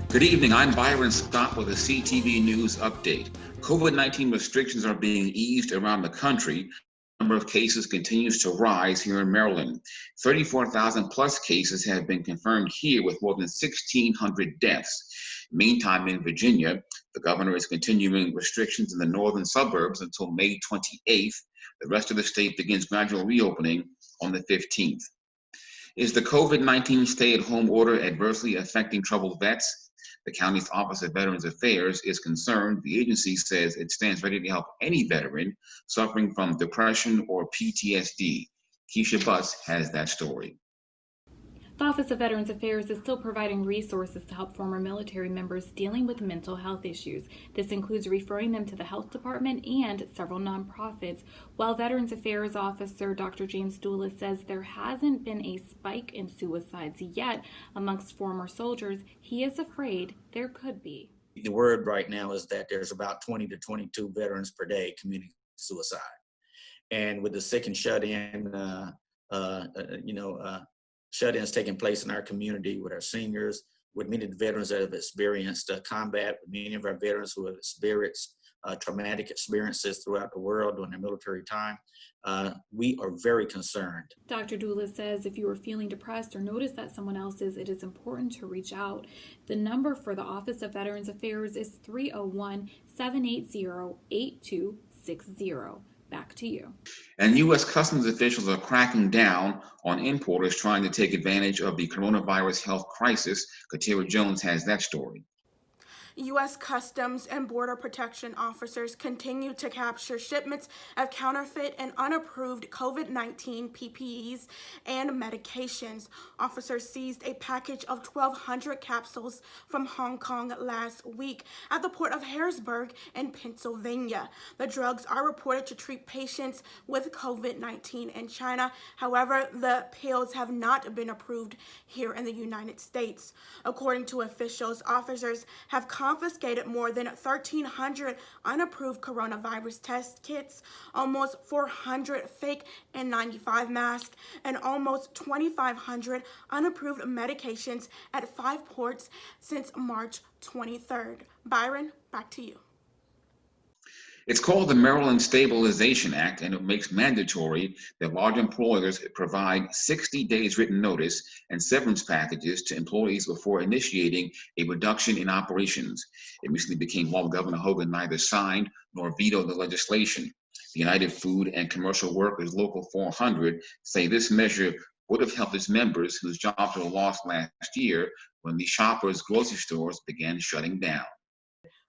Good evening, I'm Byron Scott with a CTV News update. COVID-19 restrictions are being eased around the country. The number of cases continues to rise here in Maryland. 34,000 plus cases have been confirmed here with more than 1,600 deaths. Meantime, in Virginia, the governor is continuing restrictions in the northern suburbs until May 28th. The rest of the state begins gradual reopening on the 15th. Is the COVID-19 stay-at-home order adversely affecting troubled vets? The county's Office of Veterans Affairs is concerned. The agency says it stands ready to help any veteran suffering from depression or PTSD. Keisha Butts has that story. The Office of Veterans Affairs is still providing resources to help former military members dealing with mental health issues. This includes referring them to the health department and several nonprofits. While Veterans Affairs Officer Dr. James Doulis says there hasn't been a spike in suicides yet amongst former soldiers, he is afraid there could be. The word right now is that there's about 20 to 22 veterans per day committing suicide. And with the sick and shut-in, shut-ins taking place in our community with our seniors, with many of the veterans that have experienced combat, with many of our veterans who have experienced traumatic experiences throughout the world during their military time, we are very concerned. Dr. Doulis says if you are feeling depressed or notice that someone else is, it is important to reach out. The number for the Office of Veterans Affairs is 301-780-8260. Back to you. And U.S. Customs officials are cracking down on importers trying to take advantage of the coronavirus health crisis. Katira Jones has that story. U.S. Customs and Border Protection officers continue to capture shipments of counterfeit and unapproved COVID-19 PPEs and medications. Officers seized a package of 1,200 capsules from Hong Kong last week at the port of Harrisburg in Pennsylvania. The drugs are reported to treat patients with COVID-19 in China. However, the pills have not been approved here in the United States. According to officials, officers have confiscated more than 1,300 unapproved coronavirus test kits, almost 400 fake N95 masks, and almost 2,500 unapproved medications at 5 ports since March 23rd. Byron, back to you. It's called the Maryland Stabilization Act, and it makes mandatory that large employers provide 60 days written notice and severance packages to employees before initiating a reduction in operations. It recently became law. Governor Hogan neither signed nor vetoed the legislation. The United Food and Commercial Workers Local 400 say this measure would have helped its members whose jobs were lost last year when the Shoppers grocery stores began shutting down.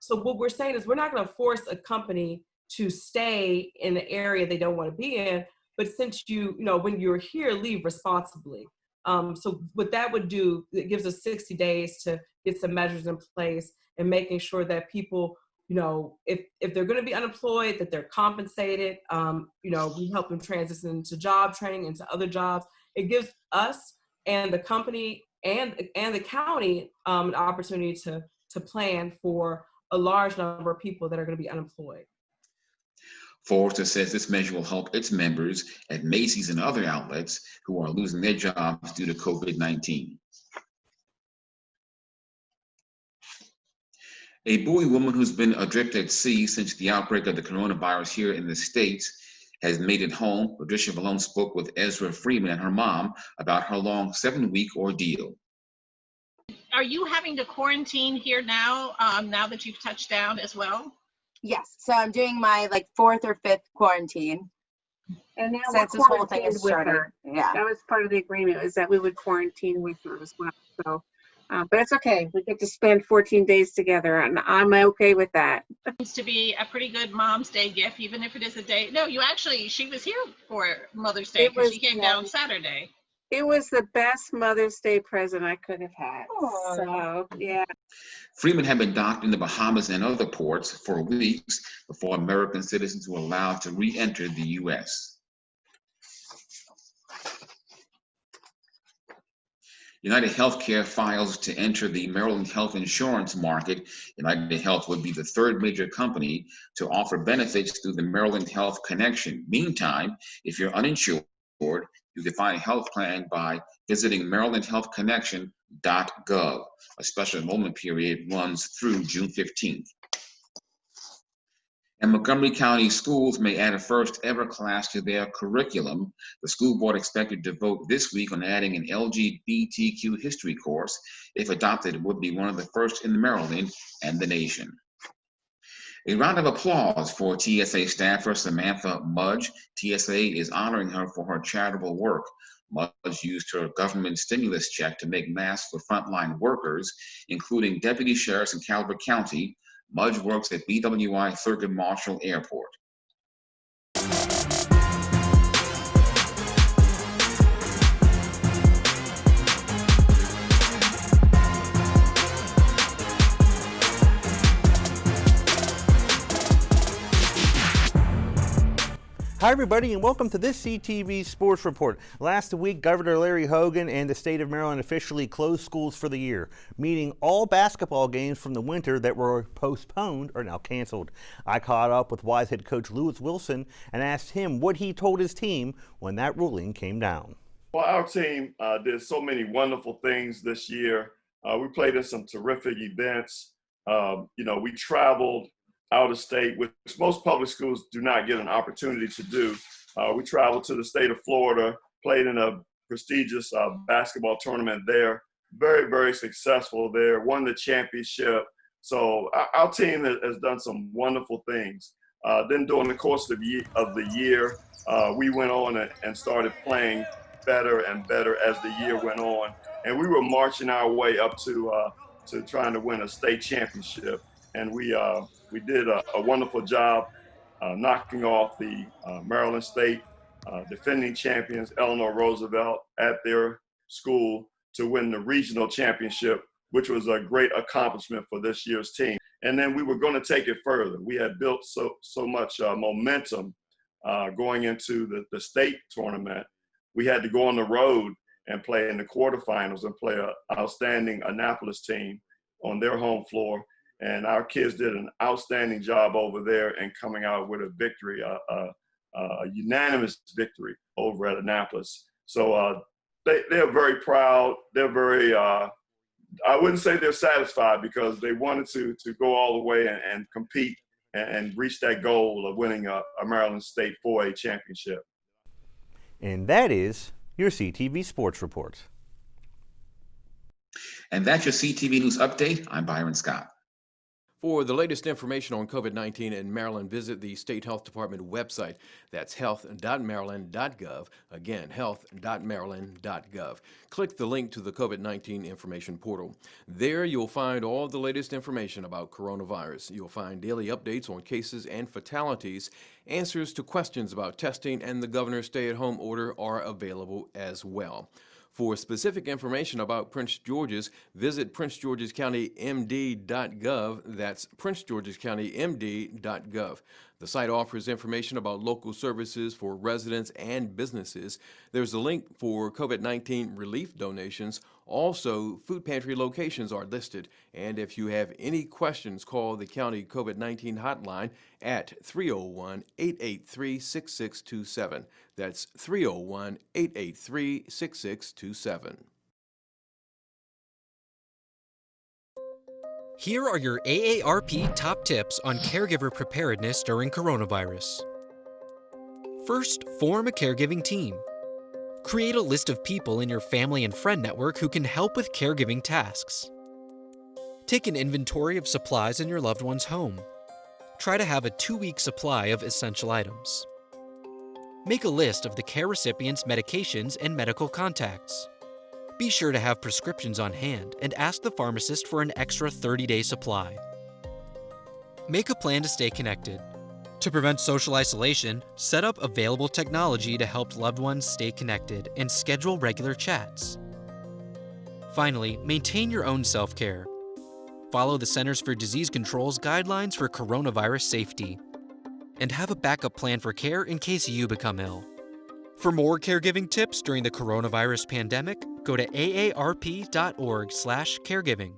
So what we're saying is we're not going to force a company to stay in the area they don't want to be in, but since when you're here, leave responsibly. So what that would do, it gives us 60 days to get some measures in place and making sure that people, if they're going to be unemployed, that they're compensated. We help them transition into job training, into other jobs. It gives us and the company and the county an opportunity to plan for a large number of people that are going to be unemployed. Forrester says this measure will help its members at Macy's and other outlets who are losing their jobs due to COVID-19. A buoy woman who's been adrift at sea since the outbreak of the coronavirus here in the States has made it home. Patricia Malone spoke with Ezra Freeman and her mom about her long 7-week ordeal. Are you having to quarantine here now, now that you've touched down as well? Yes, so I'm doing my 4th or 5th quarantine. And now since this whole thing has started. Yeah, that was part of the agreement, is that we would quarantine with her as well. So, but it's okay. We get to spend 14 days together, and I'm okay with that. Seems to be a pretty good Mom's Day gift, even if it is a day. No, she was here for Mother's Day because she came down Saturday. It was the best Mother's Day present I could have had. Aww. So, yeah. Freeman had been docked in the Bahamas and other ports for weeks before American citizens were allowed to re-enter the U.S. United Healthcare files to enter the Maryland health insurance market. United Health would be the 3rd major company to offer benefits through the Maryland Health Connection. Meantime, if you're uninsured, you You can find a health plan by visiting marylandhealthconnection.gov. A special enrollment period runs through June 15th. And Montgomery County schools may add a first ever class to their curriculum. The school board expected to vote this week on adding an LGBTQ history course. If adopted, it would be one of the first in Maryland and the nation. A round of applause for TSA staffer Samantha Mudge. TSA is honoring her for her charitable work. Mudge used her government stimulus check to make masks for frontline workers, including deputy sheriffs in Calvert County. Mudge works at BWI Thurgood Marshall Airport. Hi everybody and welcome to this CTV Sports Report. Last week, Governor Larry Hogan and the state of Maryland officially closed schools for the year, meaning all basketball games from the winter that were postponed are now canceled. I caught up with Wise head coach Lewis Wilson and asked him what he told his team when that ruling came down. Well, our team did so many wonderful things this year. We played in some terrific events. We traveled out of state, which most public schools do not get an opportunity to do. We traveled to the state of Florida, played in a prestigious basketball tournament there, very, very successful there, won the championship. So our team has done some wonderful things. Then during the course of the year, we went on and started playing better and better as the year went on. And we were marching our way up to trying to win a state championship. And we did a wonderful job knocking off the Maryland State defending champions, Eleanor Roosevelt, at their school to win the regional championship, which was a great accomplishment for this year's team. And then we were going to take it further. We had built so much momentum going into the state tournament. We had to go on the road and play in the quarterfinals and play an outstanding Annapolis team on their home floor. And our kids did an outstanding job over there and coming out with a victory, a unanimous victory over at Annapolis. So they're very proud. They're very, I wouldn't say they're satisfied because they wanted to go all the way and compete and reach that goal of winning a Maryland State 4A championship. And that is your CTV Sports Report. And that's your CTV News Update. I'm Byron Scott. For the latest information on COVID-19 in Maryland, visit the State Health Department website. That's health.maryland.gov. Again, health.maryland.gov. Click the link to the COVID-19 information portal. There you'll find all the latest information about coronavirus. You'll find daily updates on cases and fatalities. Answers to questions about testing and the governor's stay-at-home order are available as well. For specific information about Prince George's, visit princegeorgescountymd.gov. That's princegeorgescountymd.gov. The site offers information about local services for residents and businesses. There's a link for COVID-19 relief donations. Also, food pantry locations are listed. And if you have any questions, call the county COVID-19 hotline at 301-883-6627. That's 301-883-6627. Here are your AARP top tips on caregiver preparedness during coronavirus. First, form a caregiving team. Create a list of people in your family and friend network who can help with caregiving tasks. Take an inventory of supplies in your loved one's home. Try to have a 2-week supply of essential items. Make a list of the care recipient's medications and medical contacts. Be sure to have prescriptions on hand and ask the pharmacist for an extra 30-day supply. Make a plan to stay connected. To prevent social isolation, set up available technology to help loved ones stay connected and schedule regular chats. Finally, maintain your own self-care. Follow the Centers for Disease Control's guidelines for coronavirus safety. And have a backup plan for care in case you become ill. For more caregiving tips during the coronavirus pandemic, go to aarp.org/caregiving.